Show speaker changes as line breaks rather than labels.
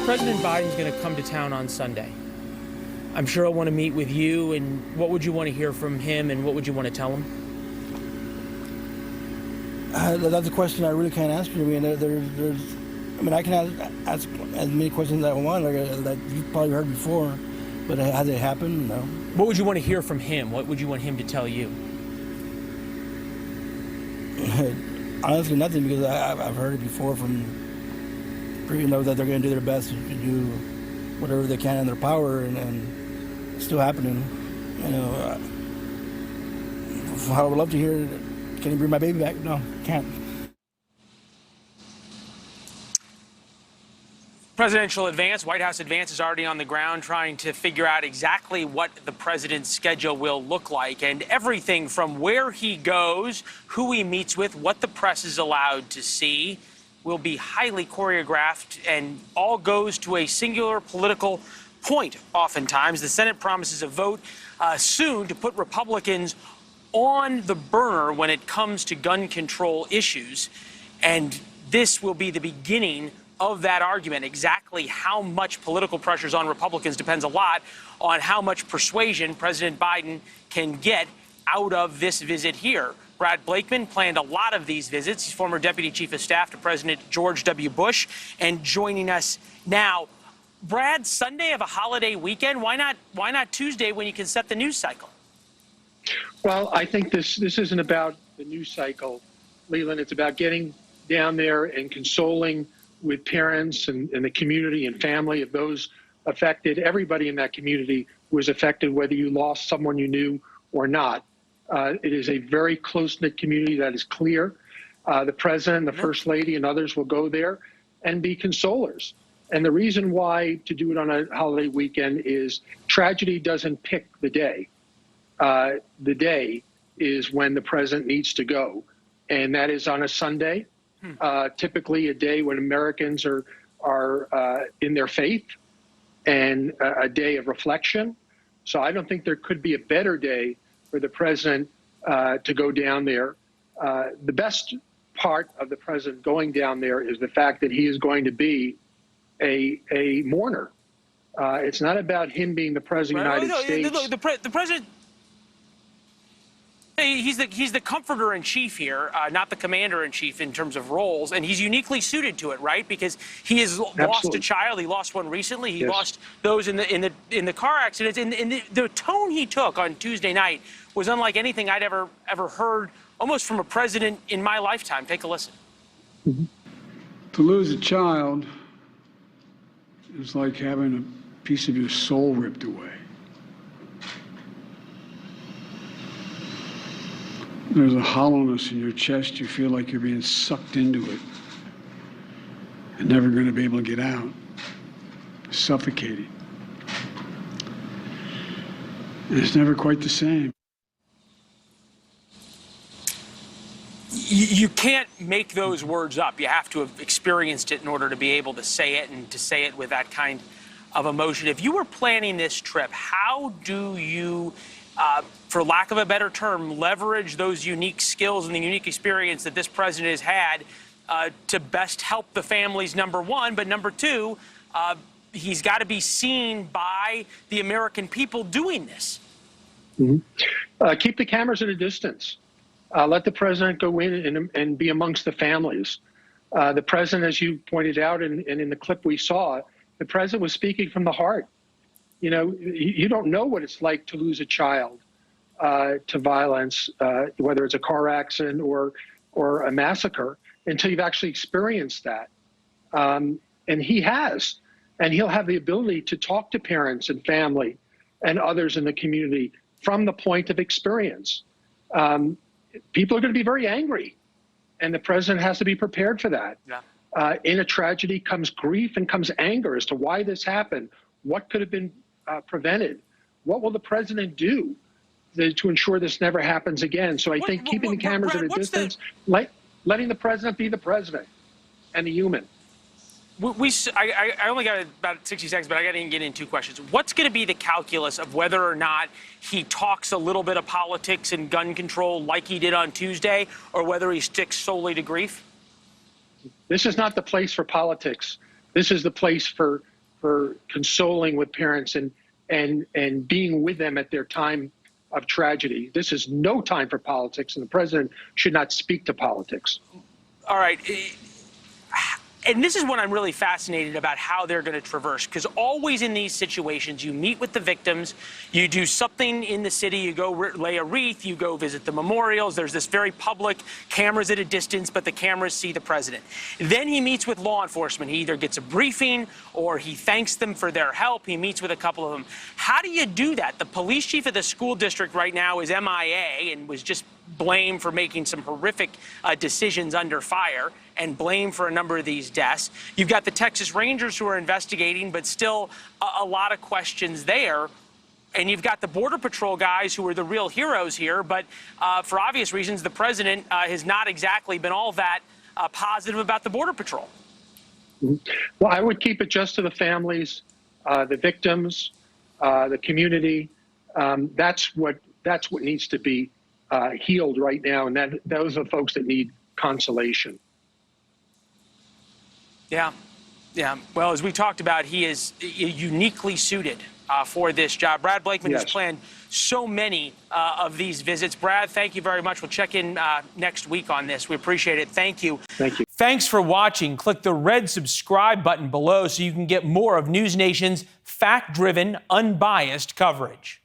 President Biden's going to come to town on Sunday. I'm sure he'll want to meet with you, and what would you want to hear from him, and what would you want to tell him?
That's a question I really can't answer. I mean, I can ask as many questions as I want, that you've probably heard before, but has it happened? No.
What would you want to hear from him? What would you want him to tell you?
Honestly, nothing, because I've heard it before from that they're going to do their best to do whatever they can in their power, and it's still happening. I would love to hear, can you bring my baby back? No, can't.
Presidential advance, White House advance is already on the ground trying to figure out exactly what the president's schedule will look like, and everything from where he goes, who he meets with, what the press is allowed to see will be highly choreographed, and all goes to a singular political point oftentimes. The Senate promises a vote soon to put Republicans on the burner when it comes to gun control issues, and this will be the beginning of that argument. Exactly how much political pressure is on Republicans depends a lot on how much persuasion President Biden can get out of this visit here. Brad Blakeman planned a lot of these visits. He's former Deputy Chief of Staff to President George W. Bush, and joining us now. Brad, Sunday of a holiday weekend, why not Tuesday when you can set the news cycle?
Well, I think this isn't about the news cycle, Leland. It's about getting down there and consoling with parents and the community and family of those affected. Everybody in that community was affected, whether you lost someone you knew or not. It is a very close-knit community, that is clear. The president, the first lady, and others will go there and be consolers. And the reason why to do it on a holiday weekend is tragedy doesn't pick the day. The day is when the president needs to go, and that is on a Sunday, typically a day when Americans are in their faith, and a day of reflection. So I don't think there could be a better day for the president to go down there. The best part of the president going down there is the fact that he is going to be a mourner. It's not about him being the president of the United States.
Look, the president, he's the comforter in chief here, not the commander in chief in terms of roles, and he's uniquely suited to it, right? Because he has lost a child. He lost one recently. He lost those in the car accidents. And the tone he took on Tuesday night was unlike anything I'd ever heard, almost from a president in my lifetime. Take a listen.
Mm-hmm. To lose a child is like having a piece of your soul ripped away. There's a hollowness in your chest. You feel like you're being sucked into it and never going to be able to get out. Suffocating. And it's never quite the same.
You can't make those words up. You have to have experienced it in order to be able to say it, and to say it with that kind of emotion. If you were planning this trip, how do you, for lack of a better term, leverage those unique skills and the unique experience that this president has had to best help the families, number one, but number two, he's got to be seen by the American people doing this?
Mm-hmm. Keep the cameras at a distance. Let the president go in and be amongst the families. The president, as you pointed out, and in the clip we saw, the president was speaking from the heart. You know, you don't know what it's like to lose a child to violence, whether it's a car accident or a massacre, until you've actually experienced that. And he has, and he'll have the ability to talk to parents and family and others in the community from the point of experience. People are going to be very angry, and the president has to be prepared for that. Yeah. In a tragedy comes grief and comes anger as to why this happened, what could have been prevented, what will the president do to ensure this never happens again. So I think keeping the cameras at a distance, letting the president be the president and a human.
I only got about 60 seconds, but I got to get in two questions. What's going to be the calculus of whether or not he talks a little bit of politics and gun control like he did on Tuesday, or whether he sticks solely to grief?
This is not the place for politics. This is the place for for consoling with parents and being with them at their time of tragedy. This is no time for politics, and the president should not speak to politics.
All right. And this is what I'm really fascinated about how they're going to traverse, because always in these situations, you meet with the victims, you do something in the city, you go lay a wreath, you go visit the memorials. There's this very public cameras at a distance, but the cameras see the president. Then he meets with law enforcement. He either gets a briefing or he thanks them for their help. He meets with a couple of them. How do you do that? The police chief of the school district right now is MIA and was just blamed for making some horrific decisions under fire and blamed for a number of these deaths. You've got the Texas Rangers who are investigating, but still a lot of questions there. And you've got the Border Patrol guys who are the real heroes here. But for obvious reasons, the president has not exactly been all that positive about the Border Patrol.
Well, I would keep it just to the families, the victims, the community. That's what needs to be healed right now, and those are folks that need consolation.
Yeah. Well, as we talked about, he is uniquely suited for this job. Brad Blakeman has planned so many of these visits. Brad, thank you very much. We'll check in next week on this. We appreciate it. Thank you.
Thank you.
Thanks for watching. Click the red subscribe button below so you can get more of NewsNation's fact-driven, unbiased coverage.